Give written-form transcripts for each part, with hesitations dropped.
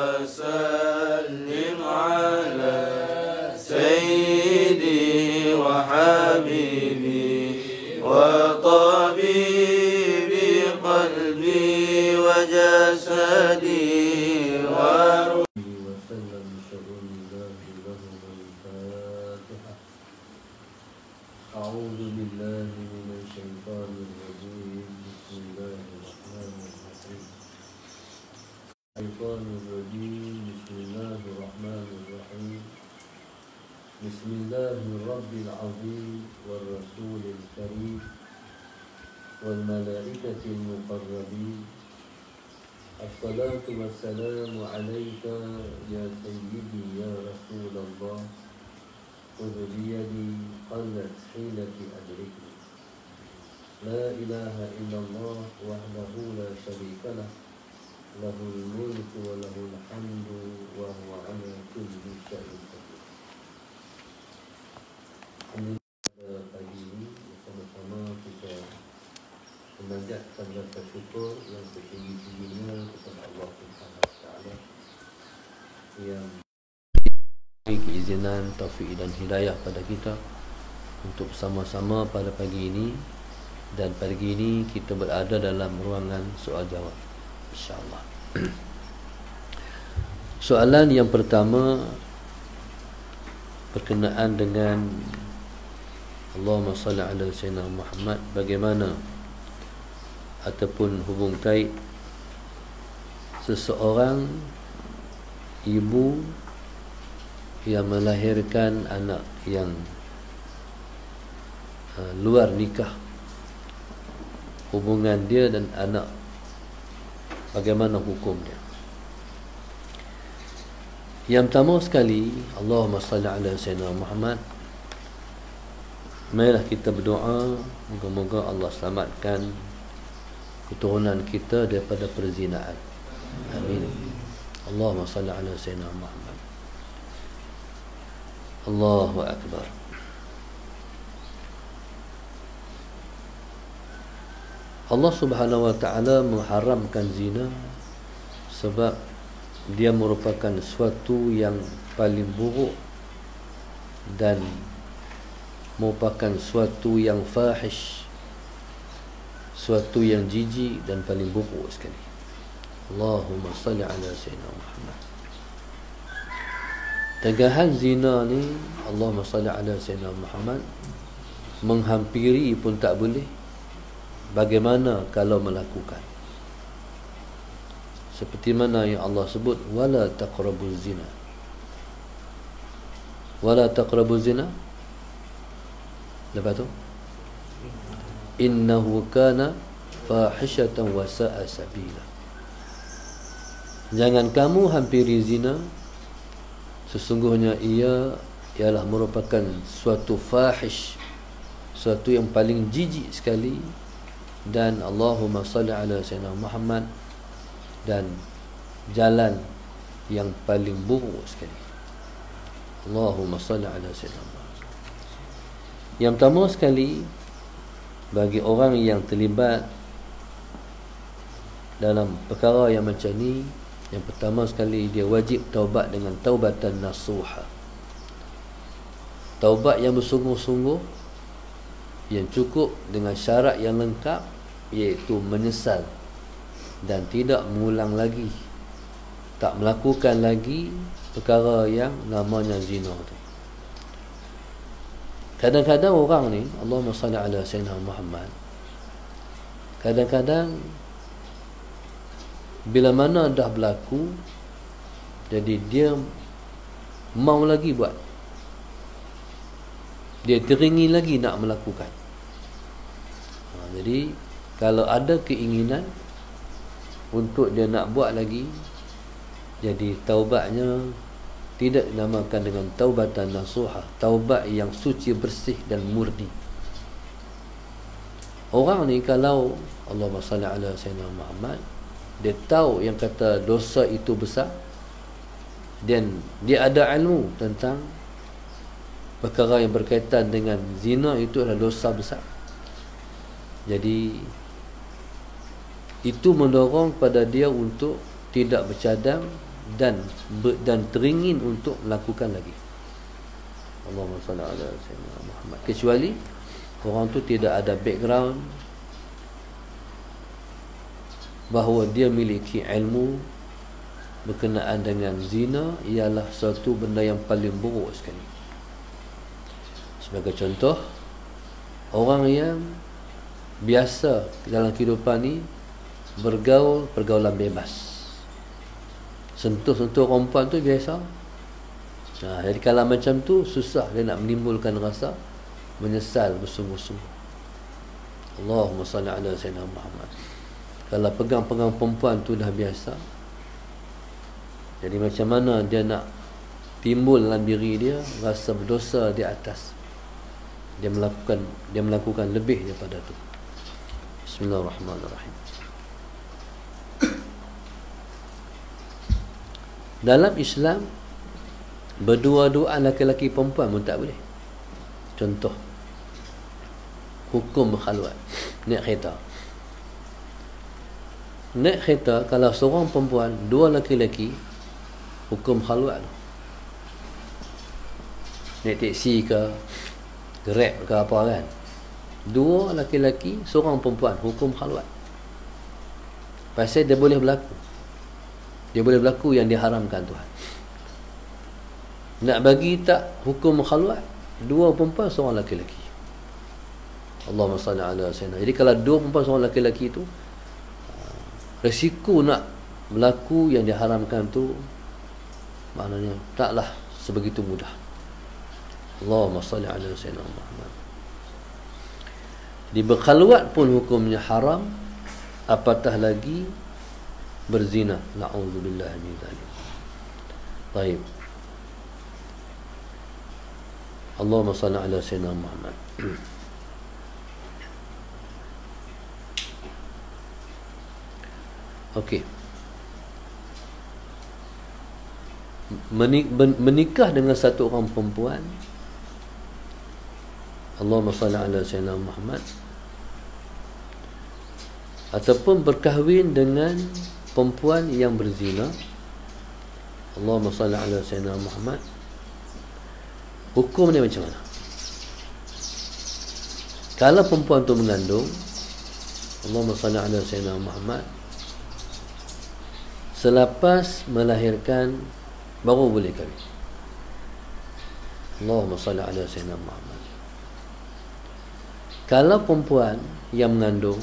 وسلم على سيدي وحبيبي وطبيبي قلبي وجسدي وروحي وسلم شر الله له الفاتحة. أعوذ بالله من الشيطان الرجيم. بسم الله الرحمن الرحيم. الشيطان الرجيم. بسم الله الرحمن الرحيم. بسم الله الرب العظيم والرسول الكريم والملائكة المقربين. الصلاة والسلام عليك يا سيدي يا رسول الله. خذ بيدي قلت حيلتي أدركني. لا إله إلا الله وحده لا شريك له. له الملك وله الحمد وهو على كل شيء قدير. Alhamdulillah, pagi ini bersama-sama kita memanjatkan rasa syukur yang setinggi-tingginya kepada Allah Subhanahu Wa Taala yang beri keizinan, taufik dan hidayah pada kita untuk bersama-sama pada pagi ini. Dan pagi ini kita berada dalam ruangan soal jawab, insya-Allah. Soalan yang pertama berkenaan dengan Allahumma salli ala Sayyidina Muhammad, bagaimana ataupun hubung kait seseorang ibu yang melahirkan anak yang luar nikah, hubungan dia dan anak, bagaimana hukum dia? Yang pertama sekali, Allahumma salli ala Sayyidina Muhammad, marilah kita berdoa moga-moga Allah selamatkan keturunan kita daripada perzinaan. Amin. Allahumma salli ala Sayyidina Muhammad. Allahu Akbar. Allah Subhanahu Wa Taala mengharamkan zina sebab dia merupakan sesuatu yang paling buruk dan merupakan suatu yang fahish, suatu yang jijik dan paling buruk sekali. Allahumma salli ala Sayyidina Muhammad. Tegahan zina ni, Allahumma salli ala Sayyidina Muhammad, menghampiri pun tak boleh. Bagaimana kalau melakukan? Seperti mana yang Allah sebut, wala taqrabuz zina. Wala taqrabuz zina. Lepas tu, innahu kana fahishatan wa sa'a sabila. Jangan kamu hampiri zina, sesungguhnya ia ialah merupakan suatu fahish, suatu yang paling jijik sekali. Dan Allahumma salli ala Sayyidina Muhammad, dan jalan yang paling buruk sekali. Allahumma salli ala Sayyidina Muhammad. Yang pertama sekali, bagi orang yang terlibat dalam perkara yang macam ni, yang pertama sekali dia wajib taubat dengan taubatan nasuha. Taubat yang bersungguh-sungguh, yang cukup dengan syarat yang lengkap, iaitu menyesal dan tidak mengulang lagi, tak melakukan lagi perkara yang namanya zina tu. Kadang-kadang orang ni, Allahumma salli ala Sayyidina Muhammad, kadang-kadang bila mana dah berlaku, jadi dia mau lagi buat, dia teringin lagi nak melakukan. Jadi kalau ada keinginan untuk dia nak buat lagi, jadi taubatnya tidak dinamakan dengan taubatan nasuha, taubat yang suci, bersih dan murni. Orang ni kalau Allahumma salli ala Sayyidina Muhammad, dia tahu yang kata dosa itu besar, dan dia ada ilmu tentang perkara yang berkaitan dengan zina itu adalah dosa besar. Jadi itu mendorong pada dia untuk tidak bercadang dan teringin untuk melakukan lagi. Allahumma salli ala sayyidina Muhammad. Kecuali orang tu tidak ada background bahawa dia miliki ilmu berkenaan dengan zina, ialah satu benda yang paling buruk sekali. Sebagai contoh, orang yang biasa dalam kehidupan ni bergaul pergaulan bebas, sentuh-sentuh perempuan tu biasa. Jadi kalau macam tu susah dia nak menimbulkan rasa menyesal bersungguh-sungguh. Allahumma salli ala sayyidina Muhammad. Kalau pegang-pegang perempuan tu dah biasa, jadi macam mana dia nak timbul dalam diri dia rasa berdosa di atas dia melakukan lebih daripada tu. Bismillahirrahmanirrahim. Dalam Islam, berdua-dua laki-laki perempuan pun tak boleh. Contoh, hukum berkhaluat, naik kereta. Naik kereta, kalau seorang perempuan, dua laki-laki, hukum khaluat. Naik teksi ke, Grab ke apa kan, dua laki-laki, seorang perempuan, hukum khaluat. Pasal dia boleh berlaku, yang diharamkan Tuhan. Nak bagi tak hukum khaluat, dua perempuan, seorang laki-laki. Allahumma salli ala sayyidina. Jadi kalau dua perempuan, seorang laki-laki itu, risiko nak berlaku yang diharamkan tu maknanya taklah sebegitu mudah. Allahumma salli ala sayyidina Muhammad. Di berkhaluat pun hukumnya haram, apatah lagi berzina. Na'udzubillah min dzalik. Baik. Allahumma salli ala sayyidina Muhammad. Okey. Menikah dengan satu orang perempuan, Allahumma salli ala sayyidina Muhammad, ataupun berkahwin dengan perempuan yang berzina, Allahumma salli ala sayyidina Muhammad, hukum ni macam mana? Kalau perempuan tu mengandung, Allahumma salli ala sayyidina Muhammad, selepas melahirkan baru boleh kahwin. Allahumma salli ala sayyidina Muhammad. Kalau perempuan yang mengandung,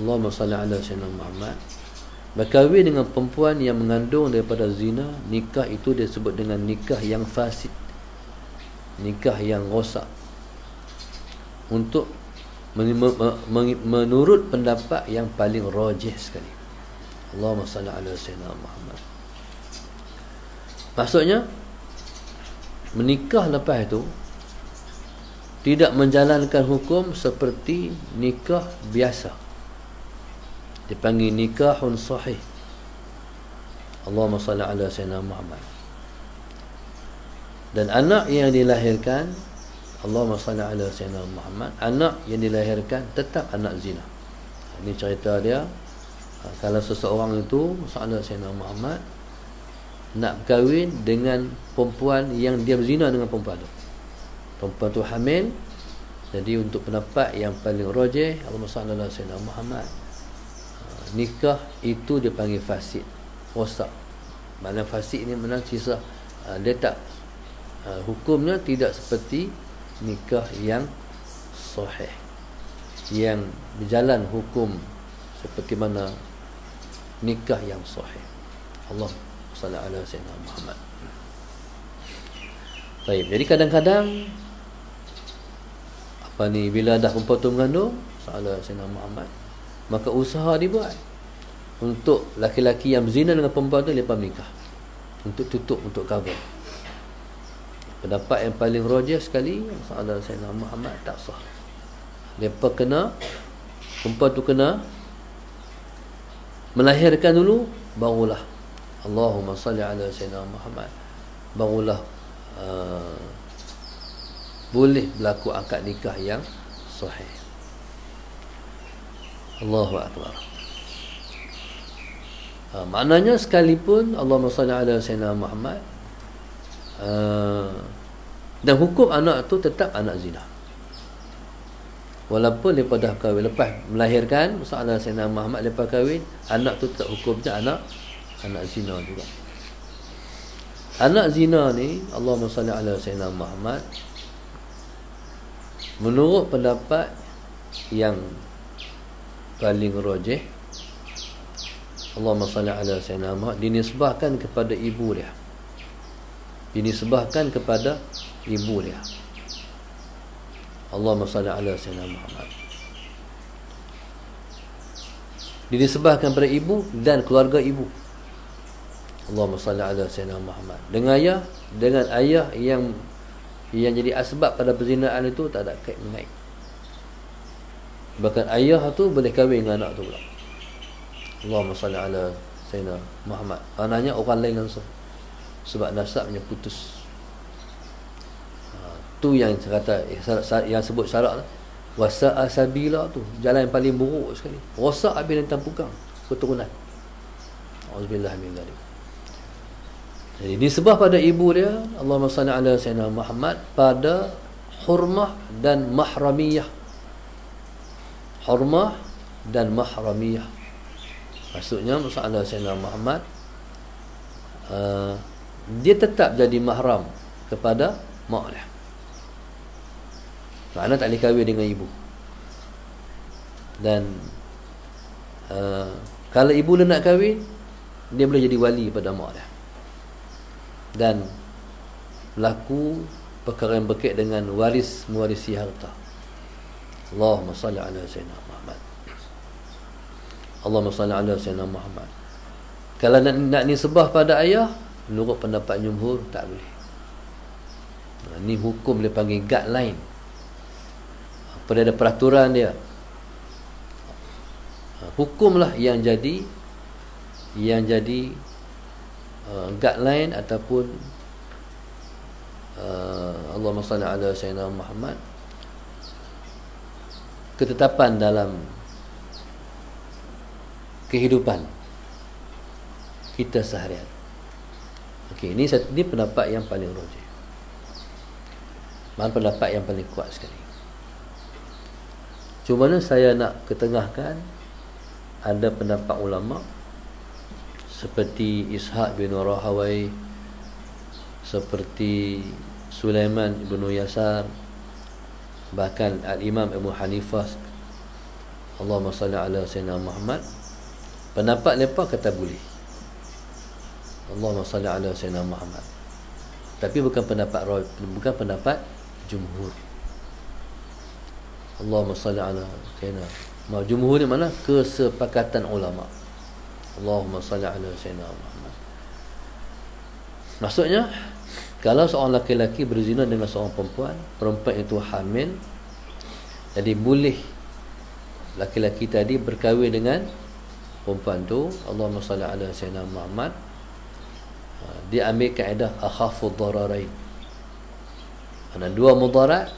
Allahumma salli ala sayyidina Muhammad, berkahwin dengan perempuan yang mengandung daripada zina, nikah itu disebut dengan nikah yang fasid, nikah yang rosak. Untuk menurut pendapat yang paling rajih sekali. Allahumma salli ala sayyidina Muhammad. Maksudnya, menikah lepas itu tidak menjalankan hukum seperti nikah biasa. Dipanggil nikahun sahih. Allahumma salli ala sayyidina Muhammad. Dan anak yang dilahirkan, Allahumma salli ala sayyidina Muhammad, anak yang dilahirkan tetap anak zina. Ini cerita dia. Kalau seseorang itu, sallallahu alaihi wasallam Muhammad, nak berkahwin dengan perempuan yang dia berzina dengan perempuan tu, perempuan tu hamil, jadi untuk pendapat yang paling rajih, Allahumma salli ala sayyidina Muhammad, nikah itu dia panggil fasid, rosak. Makna fasid ni mana kisah dia tak, hukumnya tidak seperti nikah yang sahih, yang berjalan hukum seperti mana nikah yang sahih. Allah salli ala sayyidina Muhammad. Baik, jadi kadang-kadang bila dah perempuan tu mengandung, salli ala sayyidina Muhammad, maka usaha dibuat untuk laki-laki yang berzina dengan perempuan tu lepas menikah, untuk tutup, untuk cover. Pendapat yang paling rajih sekali, salli ala sayyidina Muhammad, tak sah. Lepas perempuan tu kena melahirkan dulu, barulah Allahumma salli ala sayyidina Muhammad, barulah boleh berlaku akad nikah yang sahih. Allahu akbar. Maknanya sekalipun Allahumma salli ala Sayyidina Muhammad, dan hukum anak tu tetap anak zina. Walaupun lepas dah kahwin, lepas melahirkan Sayyidina Sayyidina Muhammad, lepas kahwin, anak tu tetap hukumnya anak zina juga. Anak zina ni, Allahumma salli ala Sayyidina Muhammad, menurut pendapat yang paling rajih, Allahumma salli ala Sayyidina Muhammad, dinisbahkan kepada ibu dia. Dinisbahkan kepada ibu dia. Allahumma salli ala Sayyidina Muhammad. Dinisbahkan kepada ibu dan keluarga ibu. Allahumma salli ala Sayyidina Muhammad. Dengan ayah yang jadi asbab pada perzinaan itu tak ada kait mengait. Bahkan ayah tu boleh kahwin dengan anak tu pula. Allahumma salli ala Sayyidina Muhammad. Maknanya orang lain langsung, sebab nasabnya putus. Tu yang kata, yang sebut syarat lah, wasa'a sabila tu, jalan yang paling buruk sekali, rosak habis dan tampukang keturunan. Auzubillah min dzalik. Jadi disebah pada ibu dia, Allahumma salli ala Sayyidina Muhammad, pada hurmah dan mahramiyah. Hurmah dan mahramiyah, maksudnya Sayyidina Sayyidina Muhammad, dia tetap jadi mahram kepada mak dia. Anak tak boleh kahwin dengan ibu. Dan kalau ibu dia nak kahwin, dia boleh jadi wali pada mak dia. Dan berlaku perkara yang berkait dengan mewarisi harta. Allahumma salli ala Sayyidina Muhammad. Allahumma salli ala Sayyidina Muhammad. Kalau nak nisbah pada ayah, menurut pendapat jumhur, tak boleh. Ni hukum dia panggil guideline. Pada ada peraturan dia. Hukumlah yang jadi guideline ataupun Allahumma salli ala Sayyidina Muhammad, ketetapan dalam kehidupan kita seharian. Okey, ini pendapat yang paling rajih. Mana pendapat yang paling kuat sekali. Cuma saya nak ketengahkan, ada pendapat ulama seperti Ishaq bin Rahawai, seperti Sulaiman bin Yasar, bahkan Al-Imam Abu Hanifah, Allahumma salli ala Sayyidina Muhammad, pendapat mereka kata boleh. Allahumma salli ala Sayyidina Muhammad. Tapi bukan pendapat jumhur. Allahumma salli ala Sayyidina Muhammad. Jumhur ni mana? Kesepakatan ulama. Allahumma salli ala Sayyidina Muhammad. Maksudnya, kalau seorang laki-laki berzina dengan seorang perempuan itu hamil, jadi boleh laki-laki tadi berkahwin dengan perempuan tu. Allahumma salli ala Sayyidina Muhammad. Dia ambil kaedah akhafud dararain. Ada dua mudarat,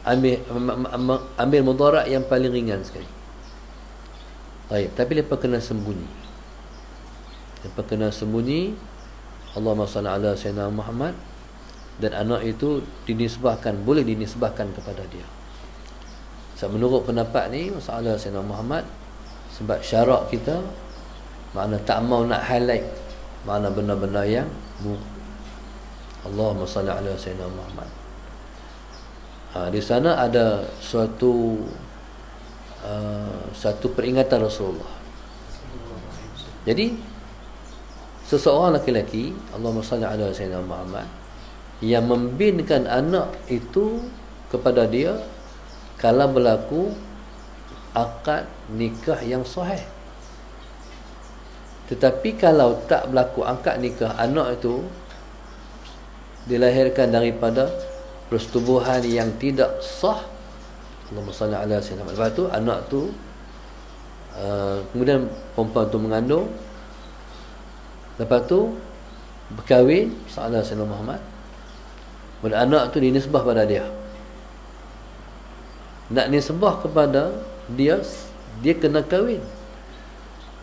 ambil mudarat yang paling ringan sekali. Baik, tapi lepas kena sembunyi. Allahumma salli ala Sayyidina Muhammad, dan anak itu boleh dinisbahkan kepada dia. Sebab menurut pendapat ni, masalah Sayyidina Muhammad, sebab syarak kita, makna tak mau nak highlight makna benar-benar yang Allahumma salli ala Sayyidina Muhammad. Di sana ada suatu peringatan Rasulullah. Jadi seseorang laki-laki, Allahumma salli ala Sayyidina Muhammad, yang membinkan anak itu kepada dia kalau berlaku akad nikah yang sahih. Tetapi kalau tak berlaku akad nikah, anak itu dilahirkan daripada persetubuhan yang tidak sah, Allahumma salli ala Sayyidina Muhammad. Lepas tu anak tu kemudian perempuan tu mengandung, lepas tu berkahwin sallallahu Sayyidina Muhammad, kemudian anak tu dinisbah pada dia. Nak nisbah kepada dia, dia kena kahwin.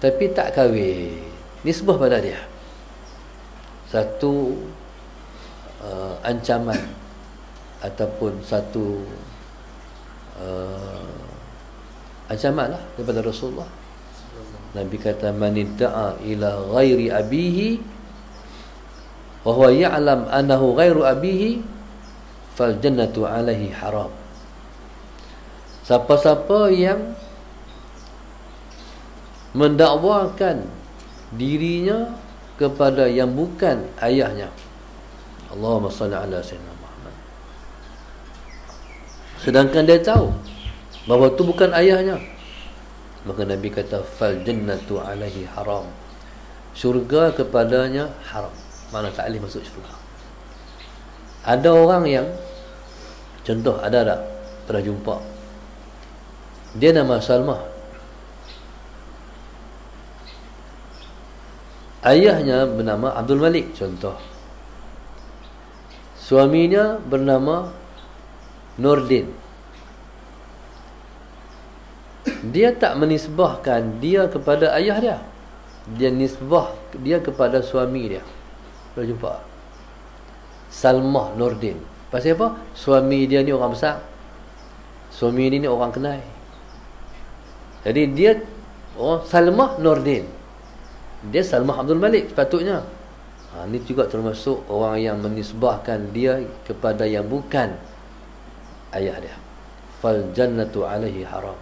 tapi tak kahwin, nisbah pada dia. Satu ancaman ataupun satu ancaman lah daripada Rasulullah. Nabi kata, man idda'a ila ghairi abihi wa huwa ya'lam annahu ghairu abihi fal jannatu alaihi haram. Siapa-siapa yang mendakwakan dirinya kepada yang bukan ayahnya, Allahumma salli ala sayyidina Muhammad, sedangkan dia tahu bahawa itu bukan ayahnya, maka Nabi kata fal jannatu alaihi haram, syurga kepadanya haram. Mana tak boleh masuk syurga. Ada orang yang, contoh, ada tak pernah jumpa, dia nama Salmah, ayahnya bernama Abdul Malik, contoh, suaminya bernama Nordin. Dia tak menisbahkan dia kepada ayah dia, dia nisbah dia kepada suami dia. Dah jumpa Salmah Nordin. Pasal apa? Suami dia ni orang besar, suami ni orang kenal. Jadi dia Salmah Nordin, dia Salmah Abdul Malik sepatutnya. Ini juga termasuk orang yang menisbahkan dia kepada yang bukan ayah dia. Fal jannatu alaihi haram.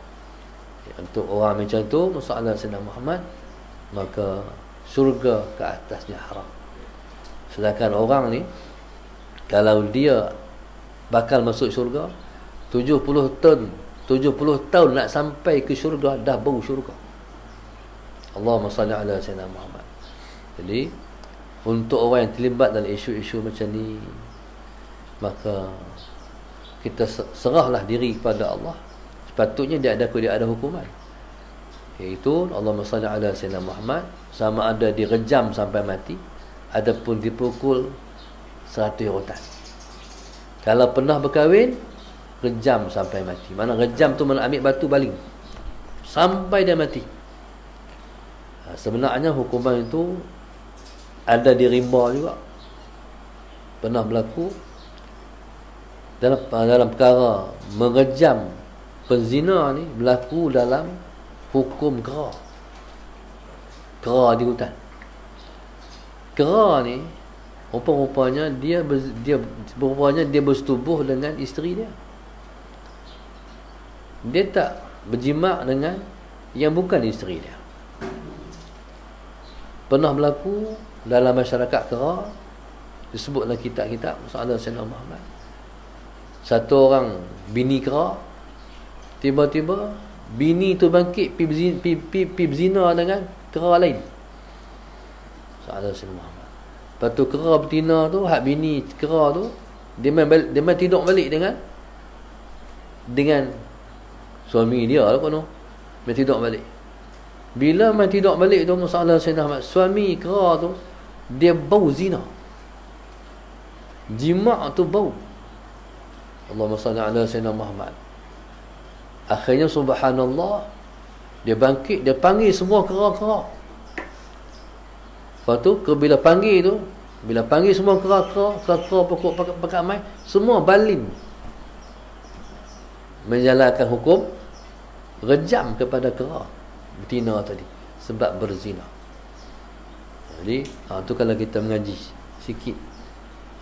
Untuk orang macam tu, masalah Sayyidina Muhammad, maka surga ke atasnya haram. Sedangkan orang ni, kalau dia bakal masuk syurga, 70 tahun nak sampai ke syurga, dah bau syurga. Allahumma salli ala sayyidina Muhammad. Jadi untuk orang yang terlibat dalam isu-isu macam ni, maka kita serahlah diri kepada Allah. Sepatutnya dia ada hukuman, iaitu Allahumma salli ala sayyidina Muhammad, sama ada direjam sampai mati ataupun dipukul 100 rotan. Kalau pernah berkahwin, rejam sampai mati. Mana rejam tu, mana ambil batu baling sampai dia mati. Sebenarnya hukuman itu ada di rimba juga. Pernah berlaku dalam perkara merejam penzina ni, berlaku dalam hukum kera. Kera di hutan. Kera ni rupa-rupanya dia bersetubuh dengan isteri dia. Dia tak berjimak dengan yang bukan isteri dia. Pernah berlaku dalam masyarakat kera, disebut dalam kitab-kitab masalah Sayyidina Muhammad. Satu orang bini kera, tiba-tiba bini tu bangkit pi berzina dengan kera lain. Masalah Sayyidina Muhammad. Lepas tu kera betina tu, hak bini kera tu, dia main tidur balik dengan suami dia lah kono. Main tidur balik. Bila main tidur balik tu, masalah Sayyidina Muhammad, suami kera tu dia bau zina. Jima' tu bau. Allahumma salli ala Sayyidina Muhammad. Akhirnya subhanallah, dia bangkit, dia panggil semua kera-kera. Lepas tu bila panggil semua kera-kera pokok pakat mai, semua baling menjalankan hukum rejam kepada kera betina tadi sebab berzina. Jadi tu kalau kita mengaji sikit,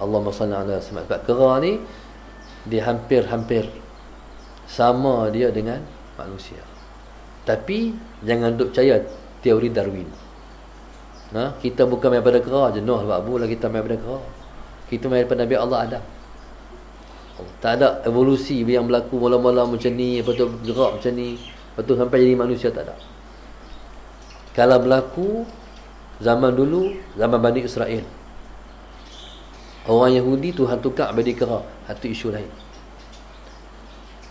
Allahumma salli ala Muhammad, sebab kera ni dia hampir sama dia dengan manusia. Tapi jangan duk percaya teori Darwin. Kita bukan main pada kera, jenuh sebab abu lah kita main pada kera. Kita main pada Nabi Allah Adam. Tak ada evolusi yang berlaku mula-mula macam ni, lepas tu gerak macam ni, lepas tu sampai jadi manusia, tak ada. Kalau berlaku zaman dulu, zaman Bani Israel, orang Yahudi Tuhan tukar jadi kera, itu isu lain.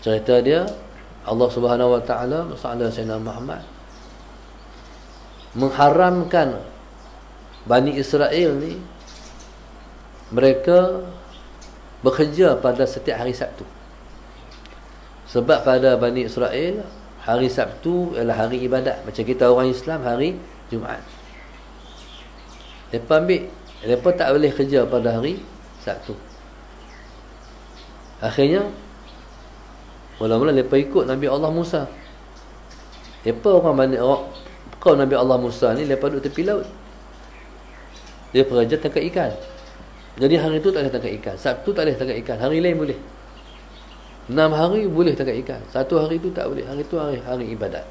Cerita dia, Allah Subhanahu Wa Taala, masalah Sayyidina Muhammad, mengharamkan Bani Israel ni, mereka bekerja pada setiap hari Sabtu. Sebab pada Bani Israel, Hari Sabtu ialah hari ibadat. Macam kita orang Islam hari Jumaat. Mereka ambil, mereka tak boleh kerja pada hari Sabtu. Akhirnya mula-mula mereka ikut Nabi Allah Musa. Mereka orang mana kau Nabi Allah Musa ni, mereka duduk tepi laut. Dia kerja tangkap ikan. Jadi hari itu tak boleh tangkap ikan. Sabtu tak boleh tangkap ikan. Hari lain boleh. 6 hari boleh tangkap ikan. 1 hari itu tak boleh. Hari itu hari ibadat.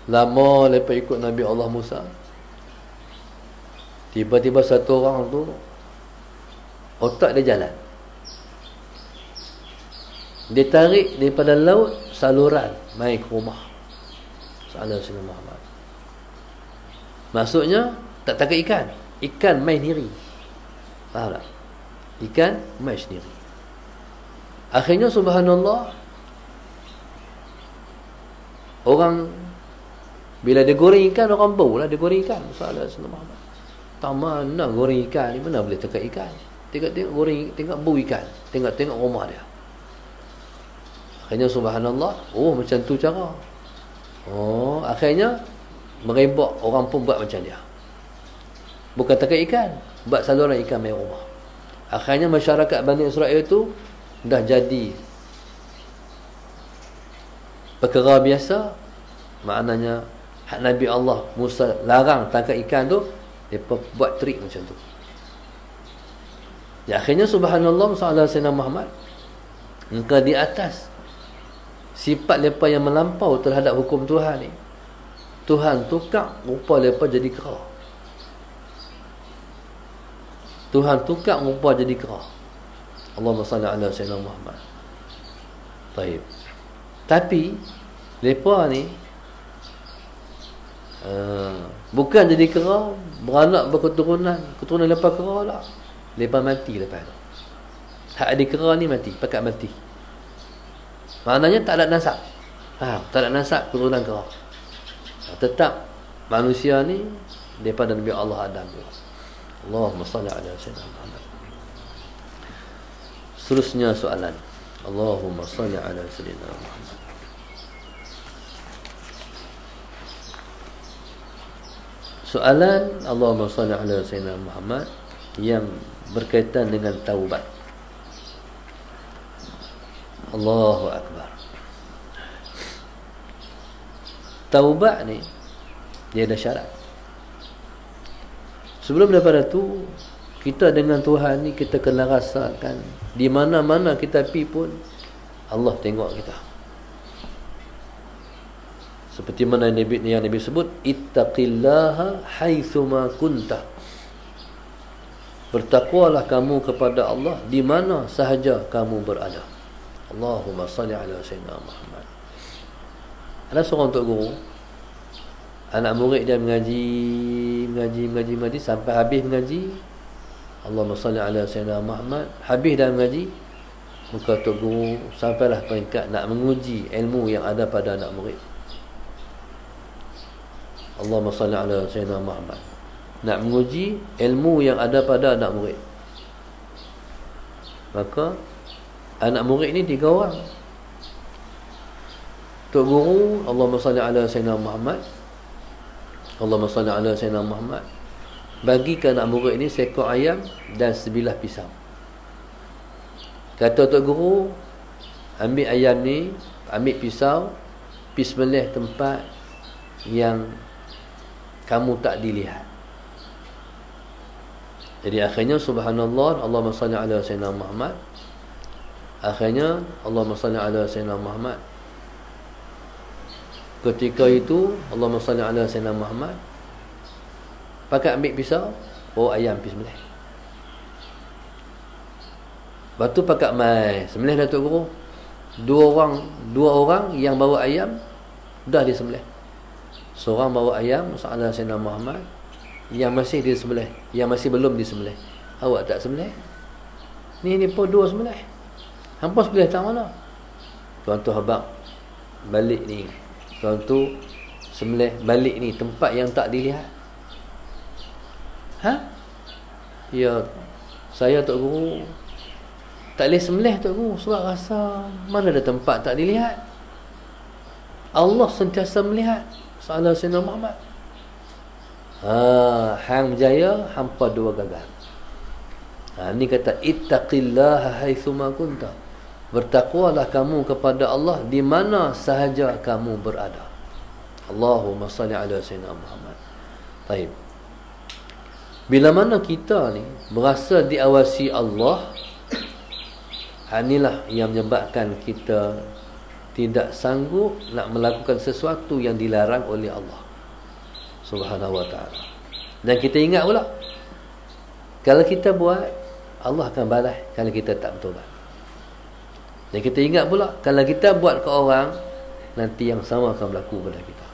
Lama lepas ikut Nabi Allah Musa. Tiba-tiba satu orang tu otak dia jalan. Dia tarik daripada laut saluran mai ke rumah Sallallahu Alaihi Muhammad. Maksudnya tak tangkap ikan. Ikan mai sendiri. Faham tak? Ikan mai sendiri. Akhirnya subhanallah, orang bila dia goreng ikan, orang bau lah dia goreng ikan. Sallallahu Alaihi Muhammad. Tak mana goreng ikan ni, mana boleh tangkap ikan. Tengok-tengok goreng, tengok bau ikan. Tengok-tengok rumah dia. Akhirnya subhanallah, oh macam tu cara. Oh, akhirnya merebak, orang pun buat macam dia. Bukan tangkap ikan, buat saluran ikan main rumah. Akhirnya masyarakat Bani Israel tu dah jadi perkara biasa. Maknanya hak Nabi Allah Musa larang tangkap ikan tu, mereka buat trik macam tu. Ya, akhirnya subhanallah sallallahu alaihi Muhammad, engkau di atas sifat mereka yang melampau terhadap hukum Tuhan ni. Tuhan tukar rupa mereka jadi kera. Tuhan tukar rupa jadi kera. Allahumma salli ala sayyidina Muhammad. Baik. Tapi mereka ni bukan jadi kera, beranak berketurunan, keturunan mereka kera lah. Mereka mati lepas tu. Hak adik kera ni mati, pakat mati. Maknanya tak ada nasab. Tak ada nasab keturunan kera. Tetap manusia ni daripada Nabi Allah Adam. Allahumma salli ala sayyidina Muhammad. Seterusnya soalan. Allahumma salli ala sayyidina Muhammad. Soalan Allahumma salli ala sayyidina Muhammad yang berkaitan dengan taubat. Allahu Akbar. Taubat ni dia ada syarat. Sebelum daripada tu, kita dengan Tuhan ni kita kena rasakan di mana-mana kita pergi pun Allah tengok kita. Seperti mana yang Nabi sebut, ittaqillaha haitsuma kunta. Bertakwalah kamu kepada Allah di mana sahaja kamu berada. Allahumma salli ala sayyidina Muhammad. Ada seorang tok guru, anak murid dia mengaji sampai habis mengaji. Allahumma salli ala sayyidina Muhammad. Habis dah mengaji, muka tok guru sampailah peringkat nak menguji ilmu yang ada pada anak murid. Allahumma salli ala sayyidina Muhammad. Nak menguji ilmu yang ada pada anak murid. Maka anak murid ni 3 orang. Tok guru, Allahumma salli ala sayyidina Muhammad. Allahumma salli ala sayyidina Muhammad. Bagi ke anak murid ni seekor ayam dan sebilah pisau. Kata tok guru, ambil ayam ni, ambil pisau, pergi sembelih tempat yang kamu tak dilihat. Jadi akhirnya subhanallah, Allahumma salli ala sayyidina Muhammad. Akhirnya Allahumma salli ala sayyidina Muhammad. Ketika itu Allahumma salli ala sayyidina Muhammad, pakai ambil pisau, oh ayam pergi sembelih. Batu pakai mai sembelih Datuk Guru. Dua orang yang bawa ayam dah disembelih. Seorang bawa ayam sallallahu alaihi wasallam Muhammad, yang masih disembelih, yang masih belum disembelih. Awak tak sembelih? Ni pun 2 sembelih. Hampa sembelih tak mana? Tuan tu habaq balik ni. Tuan tu sembelih balik ni tempat yang tak dilihat. Ya, saya Tok Guru tak boleh sembelih tu guru, sebab rasa mana ada tempat tak dilihat. Allah sentiasa melihat. Salah Sayyidina Muhammad. Hang berjaya, hampa dua gagal. Ni kata ittaqillaha haitsuma kunta. Bertakwalah kamu kepada Allah di mana sahaja kamu berada. Allahumma salli ala Sayyidina Muhammad. Baik. Bila mana kita ni berasa diawasi Allah, inilah yang menyebabkan kita tidak sanggup nak melakukan sesuatu yang dilarang oleh Allah Subhanahu wa ta'ala. Dan kita ingat pula, kalau kita buat, Allah akan balas kalau kita tak bertobat. Dan kita ingat pula, kalau kita buat ke orang, nanti yang sama akan berlaku pada kita.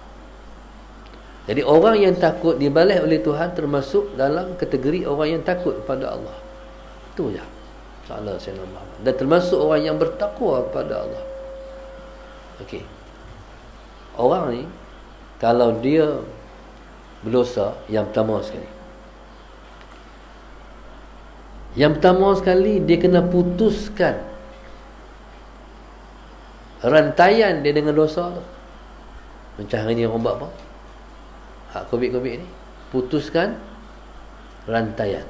Jadi orang yang takut dibalas oleh Tuhan termasuk dalam kategori orang yang takut kepada Allah. Itu je. Salah Sayyidina Muhammad. Dan termasuk orang yang bertakwa kepada Allah. Okey. Orang ni kalau dia berdosa, yang pertama sekali dia kena putuskan rantaian dia dengan dosa tu. Macam hari ni orang buat apa? Hak COVID ni, putuskan rantaian.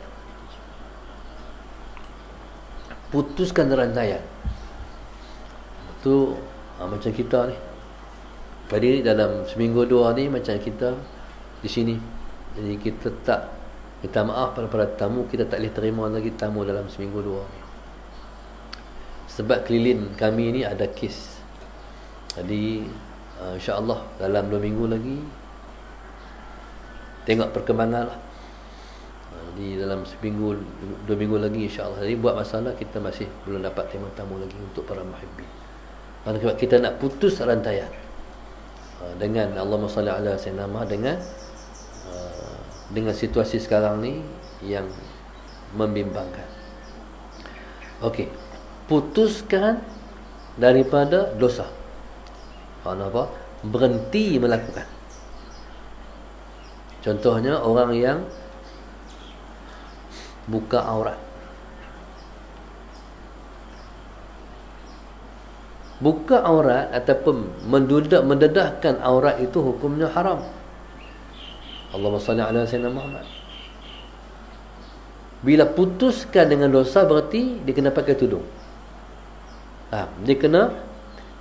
Putuskan rantaian. Tu macam kita ni. Tadi dalam seminggu dua ni macam kita di sini. Jadi kita tak minta maaf pada para tamu, kita tak boleh terima lagi tamu dalam seminggu dua ni. Sebab keliling kami ni ada kes. Jadi insya-Allah dalam 2 minggu lagi tengok perkembangan lah. Jadi dalam seminggu 2 minggu lagi insya-Allah. Jadi buat masalah kita masih belum dapat tamu lagi untuk para muhibbin. Kerana kita nak putus rantaian dengan Allahumma salli ala sayyidina Muhammad, dengan situasi sekarang ni yang membimbangkan. Okey, putuskan daripada dosa. Apa? Berhenti melakukan. Contohnya orang yang buka aurat. Buka aurat ataupun mendedahkan aurat itu hukumnya haram. Allahumma salli ala sayyidina Muhammad. Bila putuskan dengan dosa berarti dia kena pakai tudung. Dia kena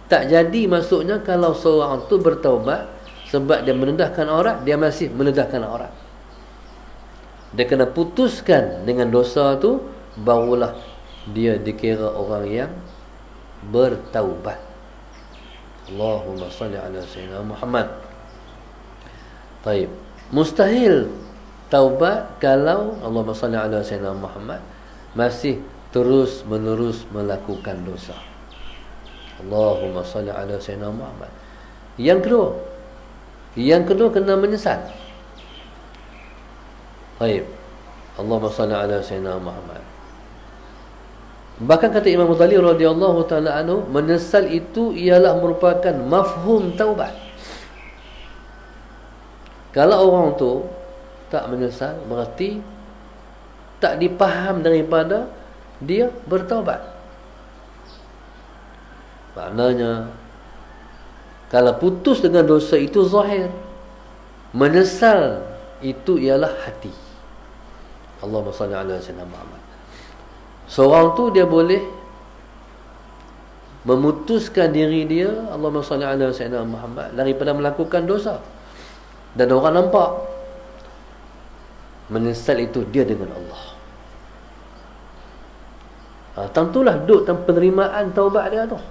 tak jadi, maksudnya kalau seorang tu bertaubat sebab dia mendedahkan aurat, dia masih mendedahkan aurat. Dia kena putuskan dengan dosa tu, barulah dia dikira orang yang bertaubat. Allahumma salli ala sayyidina Muhammad. Baik. Mustahil taubat kalau Allahumma salli ala sayyidina Muhammad masih terus menerus melakukan dosa. Allahumma salli ala sayyidina Muhammad. Yang kedua kena menyesal. Baik. Allahumma salli ala sayyidina Muhammad. Bahkan kata Imam Ghazali radhiyallahu taala anhu, menyesal itu ialah merupakan mafhum taubat. Kalau orang tu tak menyesal, berarti tak dipaham daripada dia bertaubat. Maknanya kalau putus dengan dosa itu zahir, menyesal itu ialah hati. Allahumma salli ala sayyidina Muhammad. Seorang tu dia boleh memutuskan diri dia, Allahumma salli ala sayyidina Muhammad, daripada melakukan dosa. Dan orang nampak menyesal itu dia dengan Allah. Tentulah duduk dalam penerimaan taubat dia tu.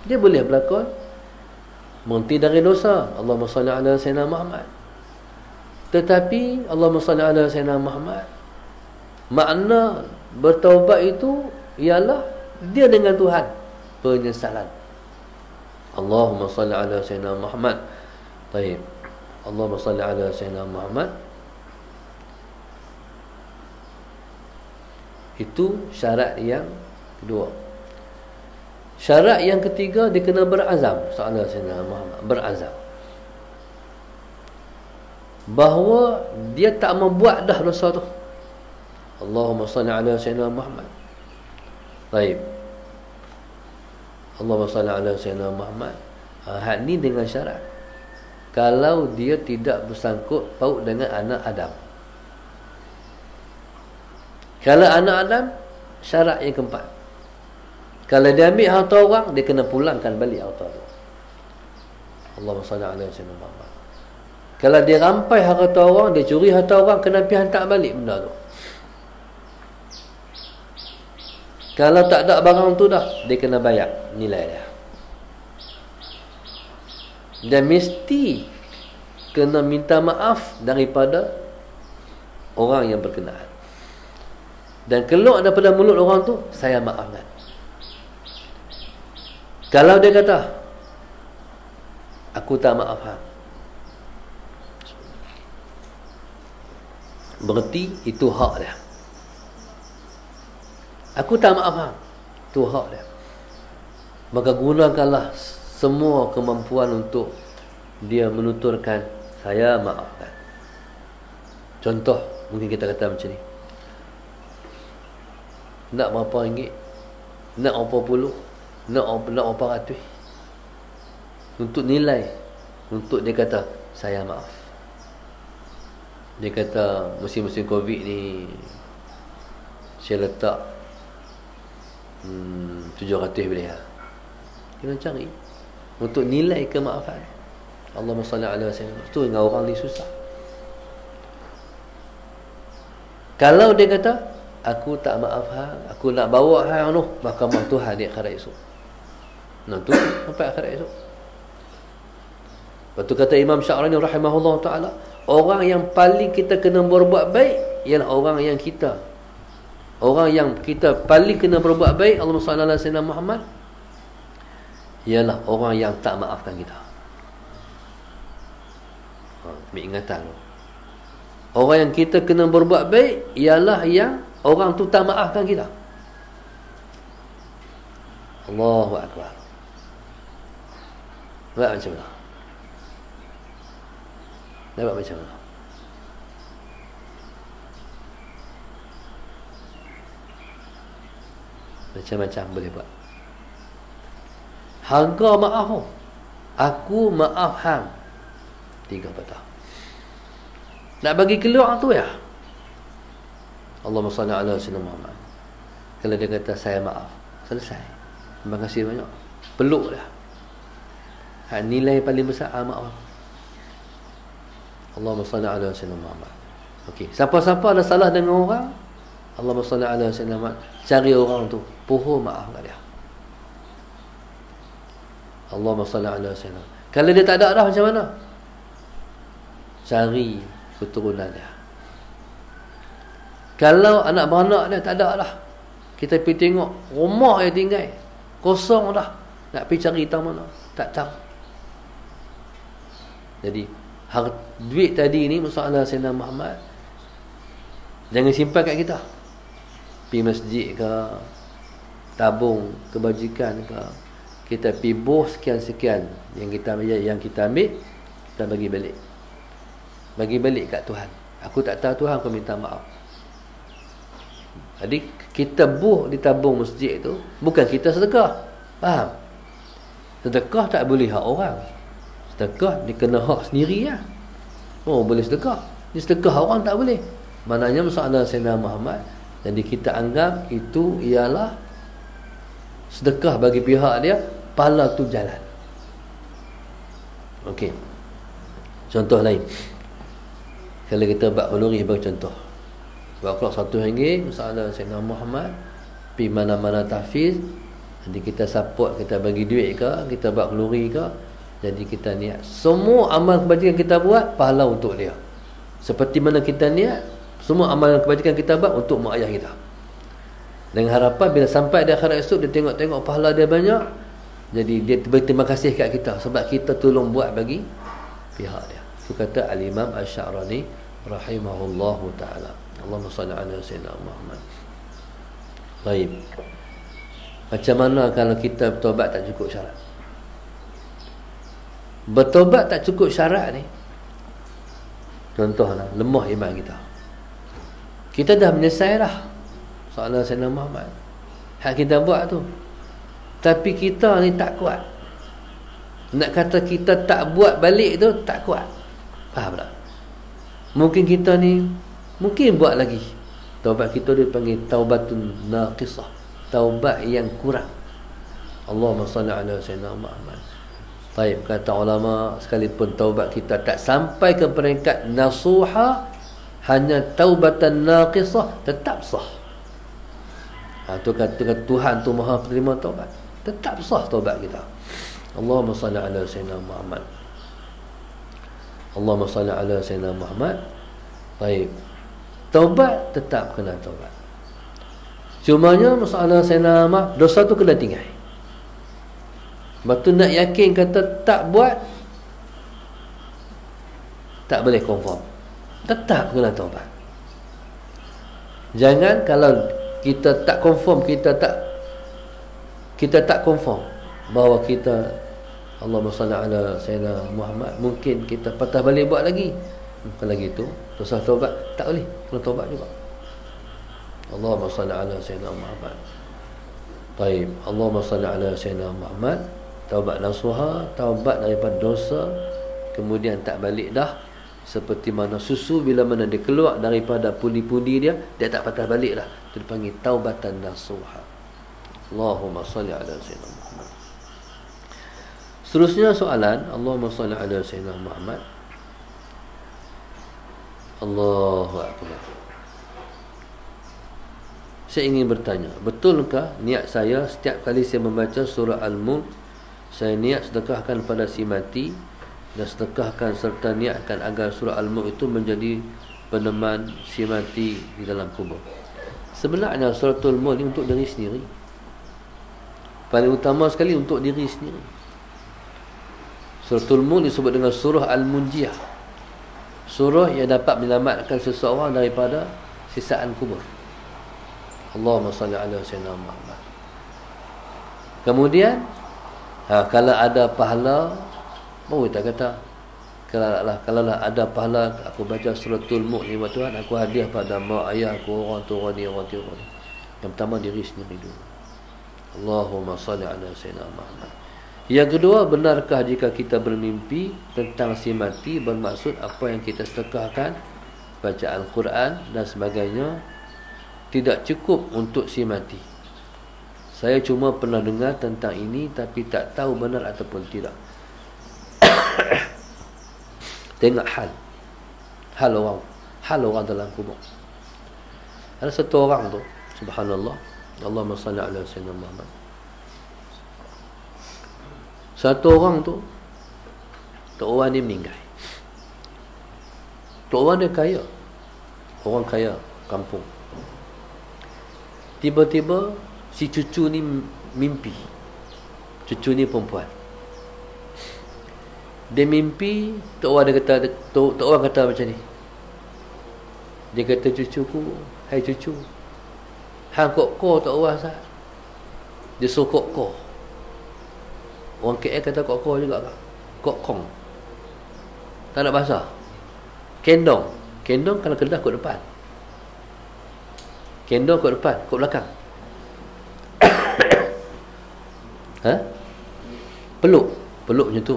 Dia boleh berlakon berhenti dari dosa, Allahumma salli ala sayyidina Muhammad. Tetapi Allahumma salli ala sayyidina Muhammad, makna bertaubat itu ialah dia dengan Tuhan, penyesalan. Allahumma salli ala sayyidina Muhammad. Baik. Allahumma salli ala sayyidina Muhammad. Itu syarat yang kedua. Syarat yang ketiga, dia kena berazam. Sallallahu sayyidina Muhammad, berazam bahawa dia tak membuat dah dosa tu. Allahumma salli ala sayyidina Muhammad. Baik. Allahumma salli ala sayyidina Muhammad. Hak ni dengan syarat kalau dia tidak bersangkut paut dengan anak Adam. Kalau anak Adam, syarat yang keempat, kalau dia ambil harta orang, dia kena pulangkan balik harta tu. Allahumma salli ala sayyidina Muhammad. Kalau dia rampai harta orang, dia curi harta orang, kena pergi hantar balik benda tu. Kalau tak ada barang tu dah, dia kena bayar nilai dia. Dan mesti kena minta maaf daripada orang yang berkenaan. Dan keluar daripada mulut orang tu, saya maafkan. Kalau dia kata, aku tak maaf hang, berarti itu hak dia. Aku tak maaf hang, itu hak dia. Maka gunakanlah semua kemampuan untuk dia menuturkan, saya maafkan. Contoh, mungkin kita kata macam ni, nak berapa ringgit, nak berapa puluh, nak berapa ratus, untuk nilai, untuk dia kata saya maaf. Dia kata musim-musim Covid ni saya letak 700 boleh lah. Kena cari untuk nilai kemaafan. Allahumma salli ala sayyidina. Tu dengan orang ni susah. Kalau dia kata aku tak maaf hang, aku nak bawa hang tu mahkamah Tuhan di akhirat esok. Nah tu sampai akhirat esok. Lepas tu kata Imam Sya'rani rahimahullah ta'ala, orang yang paling kita kena berbuat baik ialah orang yang kita paling kena berbuat baik, Allahumma salli ala sayyidina Muhammad, ialah orang yang tak maafkan kita. Ambil ingatan tu. Orang yang kita kena berbuat baik ialah yang orang tu tak maafkan kita. Allahu Akbar. Nampak macam mana? Nampak macam mana? Macam-macam boleh buat. Harga maaf tu, aku maaf hang 3 patah. Nak bagi keluar tu ya, Allahumma salli ala sayyidina Muhammad. Kalau dia kata saya maaf, selesai. Terima kasih banyak. Peluk dah. Nilai paling besar maaf. Allahumma salli ala sayyidina Muhammad. Okey, siapa-siapa ada salah dengan orang, Allahumma salli ala sayyidina Muhammad, cari orang tu, pohon maaf kat dia. Allahumma salli ala sayyidina. Kalau dia tak ada dah macam mana? Cari keturunan dia. Kalau anak beranak dia tak ada dah, kita pergi tengok rumah dia tinggal kosong dah, nak pergi cari tahu mana, tak tahu. Jadi duit tadi ni masalah Sayyidina Muhammad, jangan simpan kat kita. Pergi masjid ke, tabung kebajikan ke, kita pergi bos sekian-sekian yang kita ambil, kita bagi balik kat Tuhan. Aku tak tahu Tuhan, aku minta maaf. Jadi kita buh di tabung masjid tu, bukan kita sedekah. Faham? Sedekah tak boleh hak orang. Sedekah dia kena hak sendiri lah. Oh, boleh sedekah. Ni sedekah orang tak boleh. Maknanya masalah Sayyidina Muhammad, jadi kita anggap itu ialah sedekah bagi pihak dia, pahala tu jalan. Okey. Contoh lain. Kalau kita buat huluri bagi contoh, buat keluar RM1, masalah Sayyidina Muhammad, pergi mana-mana tahfiz, jadi kita support, kita bagi duit ke, kita buat huluri ke, jadi kita niat semua amal kebajikan kita buat pahala untuk dia. Seperti mana kita niat semua amal kebajikan kita buat untuk mak ayah kita, dengan harapan bila sampai di akhirat esok dia tengok-tengok pahala dia banyak, jadi dia berterima kasih kat kita sebab kita tolong buat bagi pihak dia. Itu kata Al-Imam Asy-Sya'rani rahimahullahu ta'ala. Allahumma salli ala sayyidina Muhammad. Baik. Macam mana kalau kita bertobat tak cukup syarat? Bertobat tak cukup syarat ni, contohlah lemah iman kita. Kita dah menyelesai dah soalan Sayyidina Muhammad. hak kita buat tu. Tapi kita ni tak kuat. Nak kata kita tak buat balik tu tak kuat. Faham tak? Mungkin kita ni mungkin buat lagi. Taubat kita dia panggil taubatun naqisah, taubat yang kurang. Allahumma salli ala sayyidina Muhammad. Baik, kata ulama, sekalipun taubat kita tak sampai ke peringkat nasuha, hanya taubatan naqisah, tetap sah. Tu kata Tuhan tu Maha penerima taubat, tetap sah taubat kita. Allahumma salli ala sayyidina Muhammad. Allahumma salli ala sayyidina Muhammad. Baik, taubat tetap kena taubat. Cumanya masalah sayyidina Muhammad, dosa tu kena tinggal. Lepas tu nak yakin kata tak buat, tak boleh confirm, tetap kena taubat. Jangan kalau kita tak confirm, kita tak confirm bahawa kita, Allahumma salli ala sayyidina Muhammad, mungkin kita patah balik buat lagi. Kalau gitu dosa taubat tak boleh, kena taubat juga. Allahumma salli ala sayyidina Muhammad. Baik, Allahumma salli ala sayyidina Muhammad. Taubat nasuha, taubat daripada dosa, kemudian tak balik dah. Seperti mana susu bila mana dia keluar daripada pundi-pundi dia tak patah balik dah. Itu dipanggil taubatan nasuha. Allahumma salli ala sayyidina Muhammad. Seterusnya soalan, Allahumma salli ala sayyidina Muhammad. Allahu akbar. Saya ingin bertanya, betulkah niat saya setiap kali saya membaca surah Al-Mulk, saya niat sedekahkan pada si mati, dan sedekahkan serta niatkan agar surah Al-Mulk itu menjadi peneman si mati di dalam kubur? Sebenarnya suratul Mulk ini untuk diri sendiri, paling utama sekali untuk diri sendiri. Suratul Mulk disebut dengan surah Al-Munjiyah, surah yang dapat menyelamatkan seseorang daripada sisaan kubur. Allahumma salli ala sayyidina Muhammad. Kemudian kalau ada pahala, baru kita kata, kalau ada pahala aku baca suratul Mulk ni, Tuhan aku hadiah pada mak ayah aku, orang tua ni, orang tua ni. Yang pertama diri sendiri dulu. Allahumma salli ala sayyidina Muhammad. Yang kedua, benarkah jika kita bermimpi tentang si mati, bermaksud apa yang kita sedekahkan, baca Al-Quran dan sebagainya, tidak cukup untuk si mati? Saya cuma pernah dengar tentang ini tapi tak tahu benar ataupun tidak. Tengok hal orang dalam kubur. Ada satu orang tu, subhanallah, Allahumma salli ala sayyidina Muhammad. Satu orang tu, tok orang ni meninggal. Tok orang dia kaya, orang kaya kampung. Tiba-tiba si cucu ni mimpi. Cucu ni perempuan. Dia mimpi, tok orang kata macam ni. Dia kata, cucuku, hai cucu, hang kok tok orang sah. Dia suruh kok. Orang KL kata kok juga kan. Kok kong. Tak nak bahasa. Kendong kalau Kedah kok depan. Kendong kok depan, kok belakang. Peluk macam tu.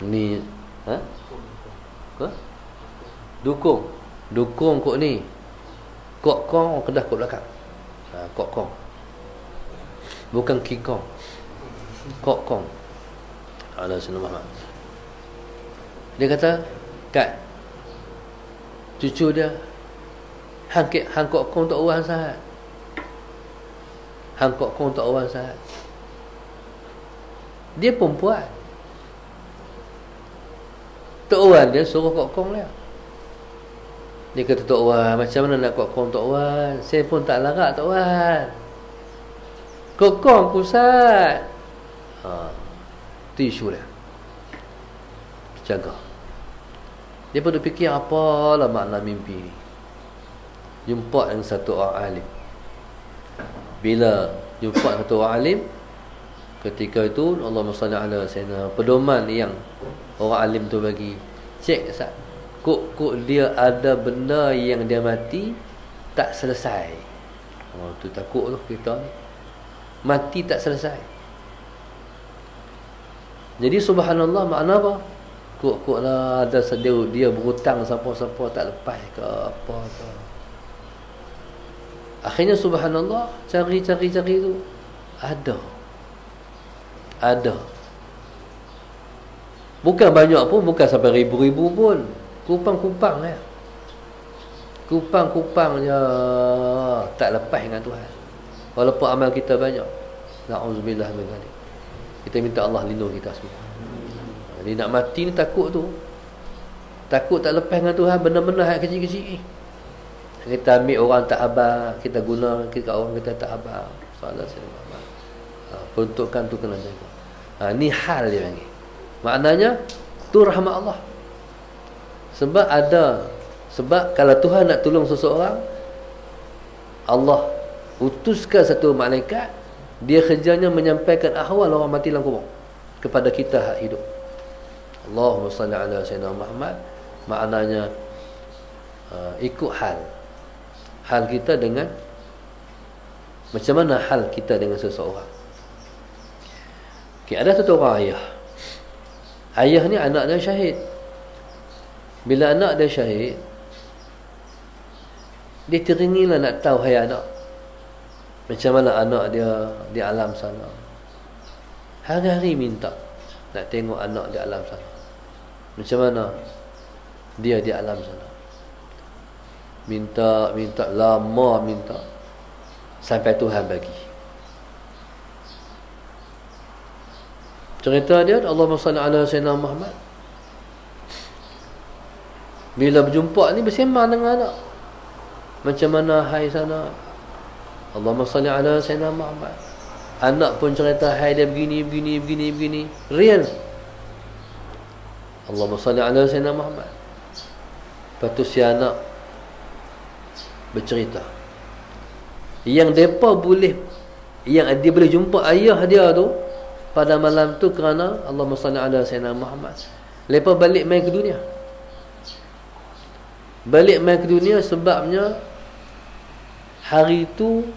Ni Dukung kok ni. Kok kong Kedah kok belakang. Kok kong. Bukan King Kong. Kok kong. Ala sayyidina Muhammad. Dia kata, kat cucu dia, hang kok kong tak orang sahat. Hang kok kong tak orang sahat. Dia perempuan. Tok Wan dia suruh kok kong dia. Dia kata, Tok Wan, macam mana nak kok kong Tok Wan? Saya pun tak larat Tok Wan. Kok kong pusat. Itu isu dia. Jaga. Dia pun fikir apalah makna mimpi ni. Jumpa dengan satu orang alim. Bila jumpa satu orang alim, ketika itu Allahumma salli ala sayyidina, pedoman yang orang alim tu bagi, cek sat. Kok dia ada benda yang dia mati tak selesai. Tu takut tu kita mati tak selesai. Jadi subhanallah makna apa? Kok lah ada dia berhutang siapa-siapa tak lepas ke apa ke. Akhirnya subhanallah cari tu ada. Bukan banyak pun, bukan sampai ribu-ribu pun. Kupang-kupang ya. Kupang-kupang je tak lepas dengan Tuhan. Walaupun amal kita banyak. Na'udzubillah min dzalik. Kita minta Allah lindung kita semua. Jadi nak mati ni takut tu. Takut tak lepas dengan Tuhan, benda-benda hal kecil-kecil. Kita ambil orang tak abang, kita guna kita orang kita tak abang. Soalan saya. Peruntukan tu kena jaga. Ni hal dia panggil. Maknanya tu rahmat Allah. Sebab kalau Tuhan nak tolong seseorang, Allah utuskan satu malaikat, dia kerjanya menyampaikan ahwal orang mati dalam kubur kepada kita hak hidup. Allahumma salli ala sayyidina Muhammad. Maknanya ikut hal kita dengan macam mana hal kita dengan seseorang. Okay, ada satu orang ayah ni anak dia syahid. Bila anak dia syahid, dia teringinlah nak tahu hai anak macam mana anak dia di alam sana. Hari-hari minta nak tengok anak di alam sana, macam mana dia di alam sana. Minta lama, minta sampai Tuhan bagi. Cerita dia, Allahumma salli ala sayyidina Muhammad. Bila berjumpa ni bersembang dengan anak, macam mana hai sana. Allahumma salli ala sayyidina Muhammad. Anak pun cerita hai dia begini. Real. Allahumma salli ala sayyidina Muhammad. Lepas tu si anak bercerita yang dia boleh jumpa ayah dia tu pada malam tu kerana Allahumma salli ala sayyidina Muhammad. Lepas balik main ke dunia. Sebabnya hari itu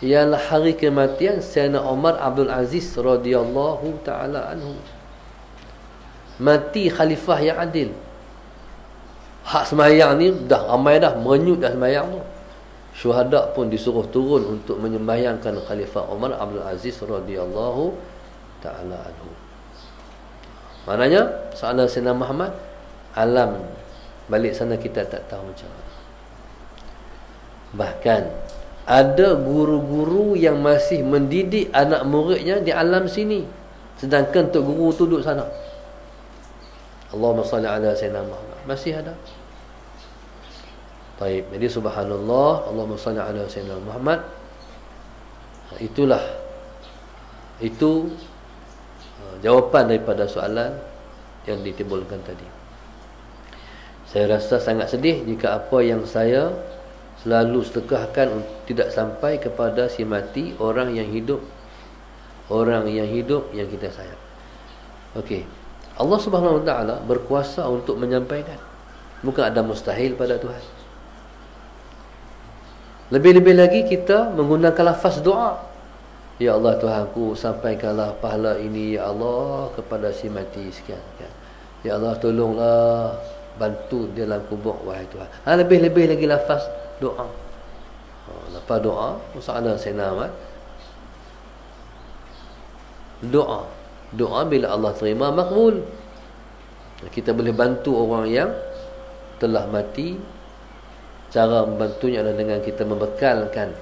ialah hari kematian Sayyidina Umar Abdul Aziz radhiyallahu taala anhu. Mati khalifah yang adil. Hak sembahyang ni dah ramai dah merenyut dah sembahyang tu. Syuhada pun disuruh turun untuk menyembahyangkan Khalifah Umar Abdul Aziz radhiyallahu taala anhu. Maknanya soalan Sayyidina Muhammad, alam balik sana kita tak tahu macam mana. Bahkan ada guru-guru yang masih mendidik anak muridnya di alam sini, sedangkan tok guru tu duduk sana. Allahumma salli ala sayyidina Muhammad. Masih ada. Baik, jadi subhanallah, Allahumma salli ala sayyidina Muhammad. Itu jawapan daripada soalan yang ditimbulkan tadi. Saya rasa sangat sedih jika apa yang saya selalu sedekahkan tidak sampai kepada si mati, orang yang hidup yang kita sayang. Okey. Allah Subhanahu Wa Taala berkuasa untuk menyampaikan. Bukan ada mustahil pada Tuhan. Lebih-lebih lagi kita menggunakan lafaz doa. Ya Allah Tuhanku, sampaikanlah pahala ini ya Allah kepada si mati sekian. Ya Allah tolonglah, bantu dia dalam kubur wahai Tuhan. Lebih-lebih lagi lafaz doa. Lepas doa, soalan Sayyidina Ahmad. Doa bila Allah terima makbul. Kita boleh bantu orang yang telah mati. Cara membantunya adalah dengan kita membekalkan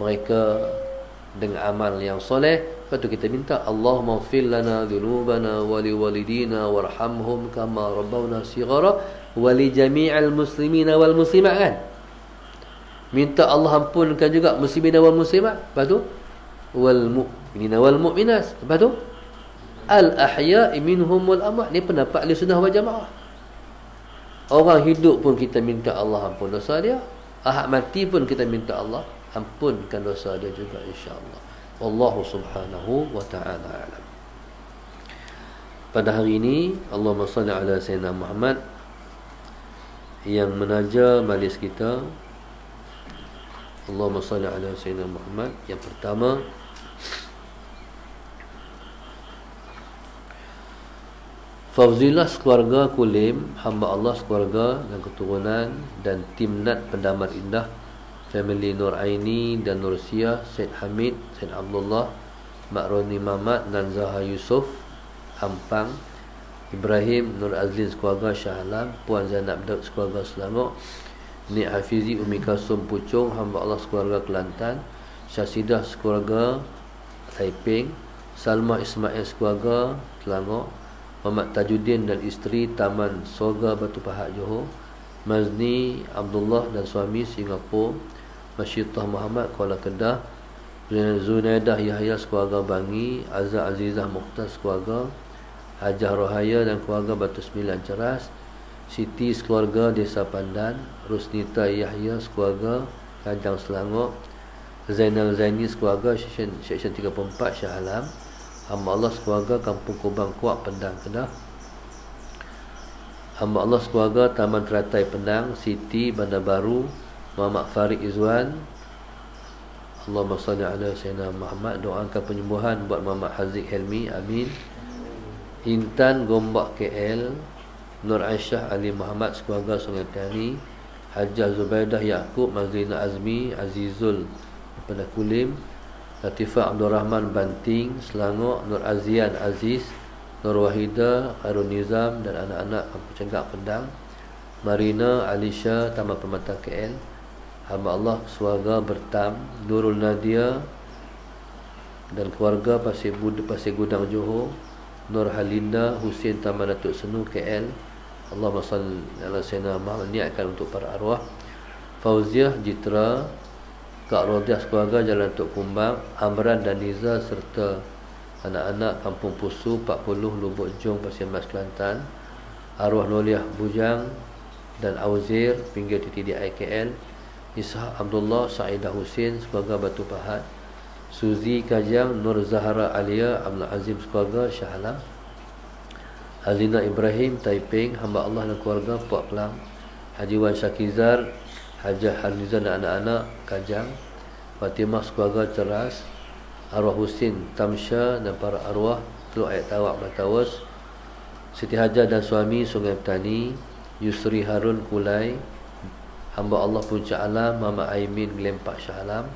mereka dengan amal yang soleh. Lepas tu kita minta Allahumma ighfir lana dhunubana wa liwalidina warhamhum kama rabbawna shighara wa li jami'il muslimina wal muslimat, kan? Minta Allah ampunkan juga muslimin wal muslimat. Lepas tu wal mu'minina wal mu'minat. Lepas tu al ahya'i minhum wal amwat. Ni pendapat ahli sunnah wal jamaah. Orang hidup pun kita minta Allah ampun dosa dia. Ahad mati pun kita minta Allah ampunkan dosa dia juga, insya-Allah. Wallahu subhanahu wa ta'ala alam. Pada hari ini Allahumma salli ala sayyidina Muhammad yang menaja majlis kita. Allahumma salli ala Sayyidina Muhammad. Yang pertama, fauzilah keluarga Kulim, hamba Allah keluarga dan keturunan dan timnat Pendamar Indah, family Nur Aini dan Nur Sia, Syed Hamid, Syed Abdullah, Mak Roni Mamat dan Zaha Yusof, Ampang, Ibrahim, Nur Azlin keluarga Shah Alam, Puan Zainab Daud keluarga Selangor, Nik Hafizi, Umi Kasum Puchong, hamba Allah keluarga Kelantan, Syasidah keluarga Taiping, Salmah Ismail keluarga Selangor, Muhammad Tajuddin dan isteri Taman Sorga Batu Pahat Johor, Mazni Abdullah dan suami Singapura, Masyidah Muhammad Kuala Kedah, Zunaidah Yahya keluarga Bangi, Azza Azizah Mukhtar keluarga Hajah Rohaya dan keluarga Batu Sembilan Ceras, Siti keluarga Desa Pandan, Rusnita Yahya keluarga Kajang Selangor, Zainal Zaini keluarga Seksyen 34 Shah Alam, hamba Allah keluarga Kampung Kubang Kuak Pendang Kedah, hamba Allah keluarga Taman Teratai Pendang, Siti Bandar Baru, Muhammad Farid Izwan. Allahumma salli ala Sayyidina Muhammad. Doakan penyembuhan buat Muhammad Haziq Helmi, amin. Intan Gombak KL, Nur Aisyah Ali Muhammad keluarga Sungai Petani, Hajjah Zubaidah Yaakob, Mazlina Azmi Azizul daripada Kulim, Latifah Abdul Rahman Banting Selangor, Nur Azian Aziz, Nur Wahida Harun Nizam dan anak-anak Kampung Cengkak Pendang, Marina Alisha Taman Permata KL, hamba Allah keluarga Bertam, Nurul Nadia dan keluarga Pasir Gudang Johor, Nur Halinda Husin Taman Datuk Senu KL. Allahumma salli ala Sayyidina Muhammad. Niatkan untuk para arwah Fauziah Jitra, Kak Rodiah keluarga Jalan Tok Kumbang, Amran dan Niza serta anak-anak Kampung Pusu 40 Lubuk Jong Pasir Mas Kelantan, arwah Noliah Bujang dan Auzir pinggir TTDI KL, Ishak Abdullah Saidah Husin keluarga Batu Pahat, Suzi Kajang, Nur Zahra Alia Abdul Azim keluarga Shah Alam, Azina Ibrahim Taiping, hamba Allah dan keluarga Puak Kelang, Haji Wan Syakizar, Hajah Harizan dan anak-anak Kajang, Fatimah keluarga Ceras, arwah Husin Tamsya dan para arwah Teluk Ayat Tawak Matawas, Siti Hajar dan suami Sungai Petani, Yusri Harun Kulai, hamba Allah Puncak Alam Muhammad Aimin Gelempak Shah Alam,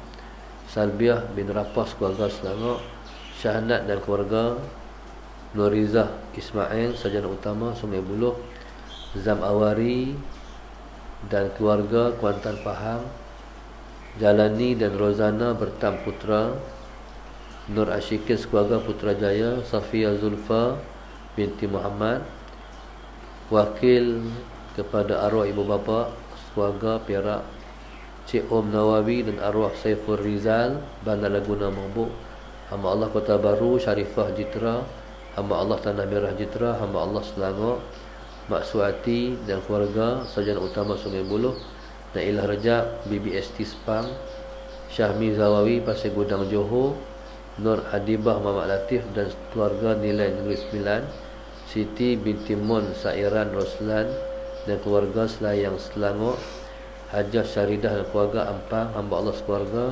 Salbiah bin Rapas keluarga Selangor, Syahnat dan keluarga, Nurizah Ismail Sarjana Utama Sungai Buloh, Zam Awari dan keluarga Kuantan Pahang, Jalani dan Rozana Bertam Putra, Nur Ashikin keluarga Putrajaya, Safia Zulfa binti Muhammad, wakil kepada arwah ibu bapa keluarga Perak, Cik Om Nawawi dan arwah Saiful Rizal Bandar Laguna Mabuk, hamba Allah Kota Baru Syarifah Jitra, hamba Allah Tanah Merah Jitra, hamba Allah Selangor, Mak Suati dan keluarga Sarjana Utama Sungai Buloh, Nailah Rejab BBST Sepang, Syahmi Zawawi Pasir Gudang Johor, Nur Adibah Muhammad Latif dan keluarga Nilai Negeri 9, Siti binti Mon Sairan Roslan dan keluarga Selayang Selangor, Hajah Syaridah dan keluarga Ampang, hamba Allah keluarga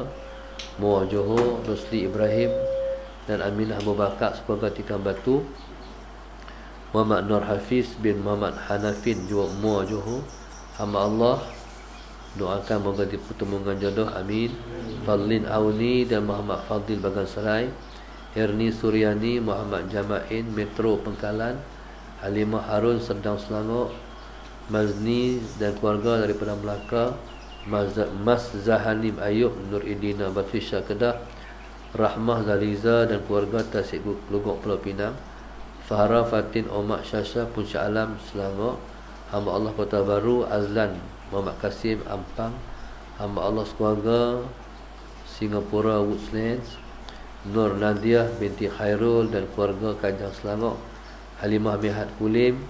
Muar Johor, Rosli Ibrahim dan Aminah Abu Bakar keluarga Tikam Batu, Muhammad Nur Hafiz bin Muhammad Hanafin Muar Johor, hamba Allah doakan moga dipertemukan jodoh, amin. Fadlin Auni dan Muhammad Fadil Bagan Serai, Herni Suryani, Muhammad Jamain Metro Pengkalan, Halimah Harun Serdang Selangor, Mazni dan keluarga daripada Melaka, Mas Zahanim Ayub Nur Idina Batrisha Kedah, Rahmah Zaliza dan keluarga Tasik Lugok Pulau Pinang, Fahra Fatin Omak Syasha Puncak Alam Selangor, hamba Allah Kota Baru Azlan Muhammad Kasim Ampang, hamba Allah keluarga Singapura Woodslands, Nur Nadia binti Khairul dan keluarga Kajang Selangor, Halimah Mihat Kulim,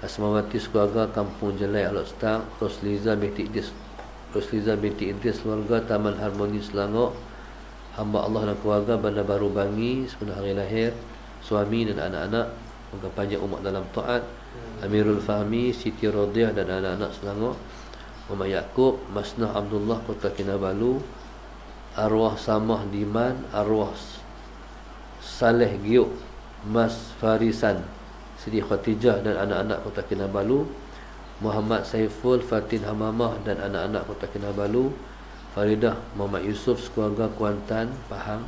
Asmawati keluarga Kampung Jelai Alok Stang, Rosliza binti Idris keluarga Taman Harmoni Selangor, hamba Allah dan keluarga Bandar Baru Bangi sepenuh hari lahir, suami dan anak-anak, moga panjang umur dalam taat, Amirul Fahmi, Siti Rodiah dan anak-anak Selangor, Muhammad Yaakob, Masnah Abdullah Kota Kinabalu, arwah Samah Diman, arwah Saleh Giok, Mas Farisan, Siti Khatijah dan anak-anak Kota Kinabalu, Muhammad Saiful, Fatin Hamamah dan anak-anak Kota Kinabalu, Faridah Muhammad Yusuf sekeluarga Kuantan, Pahang,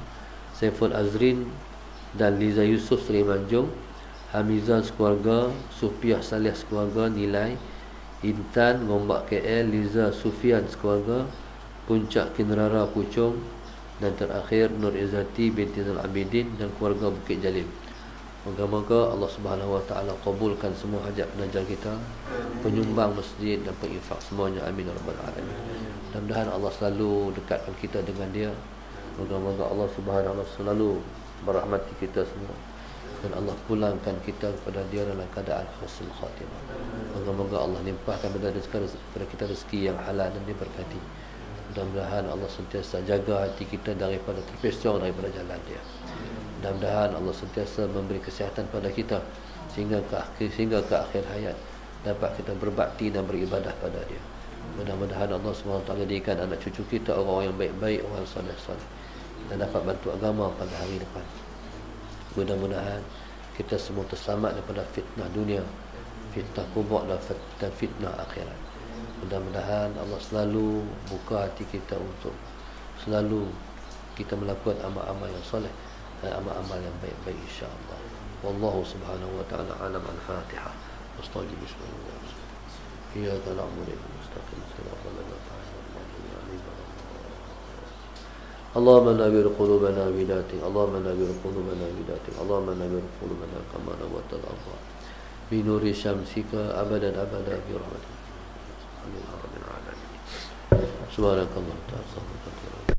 Saiful Azrin dan Liza Yusuf Serimanjung, Hamizah sekeluarga, Sufiah Saleh sekeluarga Nilai, Intan Gombak KL, Liza Sufian sekeluarga Puncak Kinrara Puchong, dan terakhir Nur Izzati binti Zainal Abidin dan keluarga Bukit Jalil. Moga-moga Allah Subhanahu wa taala kabulkan semua hajat penajar kita, penyumbang masjid dan penginfak semuanya, amin ya rabbal alamin. Mudah-mudahan Allah selalu dekatkan kita dengan dia. Moga-moga Allah Subhanahu wa taala selalu merahmati kita semua dan Allah pulangkan kita kepada dia dalam keadaan husnul khatimah. Moga-moga Allah limpahkan kepada kita rezeki yang halal dan diberkati. Mudah-mudahan Allah sentiasa jaga hati kita daripada terpesong daripada jalan dia. Mudah-mudahan Allah sentiasa memberi kesihatan pada kita sehingga ke akhir hayat dapat kita berbakti dan beribadah pada dia. Mudah-mudahan Allah SWT jadikan anak cucu kita orang yang baik-baik, orang soleh-soleh, dan dapat bantu agama pada hari depan. Mudah-mudahan kita semua terselamat daripada fitnah dunia, fitnah kubur dan fitnah akhirat. Mudah-mudahan Allah selalu buka hati kita untuk selalu kita melakukan amal-amal yang soleh dan amal-amal yang baik-baik, insya-Allah. Wallahu subhanahu wa ta'ala alam. Al-Fatihah. Astagfirullah. Bismillah. Iyyaka na'budu wa iyyaka nasta'in. Shiratal ladzina an'amta 'alaihim. اللهم نور قلوبنا بذاتك، اللهم نور قلوبنا بذاتك، اللهم نور قلوبنا كما نورت الأرض بنور شمسك أبدا أبدا برحمتك. آمين يا رب العالمين. سبحانك اللهم وبحمدك.